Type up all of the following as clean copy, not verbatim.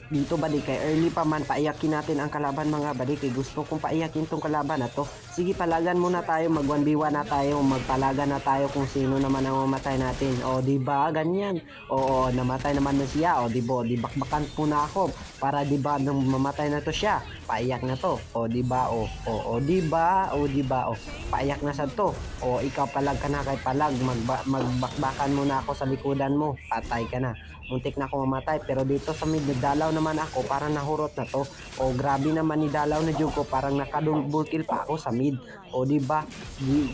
Dito badi kay early pa man, paiyakin natin ang kalaban mga badi, kay gusto kong paiyakin tong kalaban na to. Sige, palagan muna tayo, mag 1v1 na tayo, magpalagan na tayo kung sino naman ang mamatay natin. O di ba ganyan? Oo, namatay naman na siya. O di ba, di bakbakan muna ako para di ba nung mamatay na to siya, paiyak na to. O di ba? O di ba? O di ba? O paiyak na sa to. O ikaw palag ka na kay palag, magbakbakan muna ako sa likodan mo. Patay ka na. Muntik na ako mamatay, pero dito sa mid nagdalaw naman ako, parang nahurot na to. O grabe naman ni dalaw na jud ko, parang nakadouble kill pa ako sa mid. O di ba?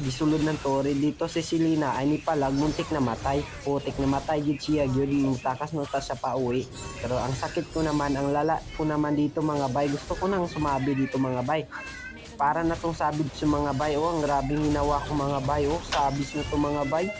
Gisulod ng tore dito si Selena ay ni palag muntik na matay. Putik na matay gid siya gyud, mutakas no ta sa pauwi. Pero ang sakit ko naman, ang lala ko naman dito mga bay, gusto ko nang sumabi dito mga bay. Para na tong sabit sa mga bay. Oh, ang grabing ginawa ko mga bay. Oh, sabis na to mga bay.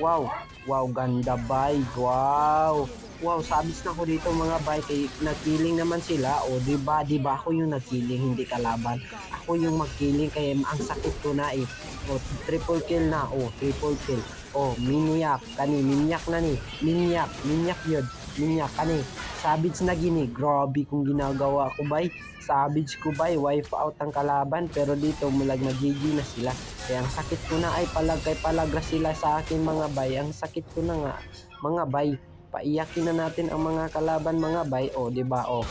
Wow. Wow, ganda bay. Wow. Wow, sabis na ko dito mga bay, kay nagkiling naman sila. O di ba? Di ba ako yung nagkiling, hindi kalaban. Ako yung magkiling kaya ang sakit ko na eh. O triple kill na. O triple kill. O minyak kani, minyak na ni. Minyak yun. Minyak kani. Savage na gini. Grabe kung ginagawa ko bay. Savage ko bay, wipe out ang kalaban, pero dito mulag na GG na sila. Kaya ang sakit ko na ay palagay palagra sila sa akin mga bay. Ang sakit ko na nga mga bay. Paiyakin na natin ang mga kalaban mga bay. O di ba? O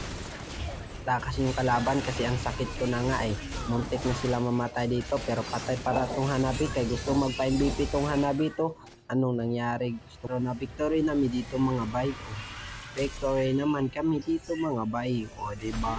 takas yung kalaban kasi ang sakit ko na nga eh. Muntik na sila mamatay dito, pero patay para tong Hanabi, kay gusto magpa MVP tong Hanabi to. Anong nangyari? Gusto na victory namin dito mga bay. Victory naman kami dito mga bay. O di ba?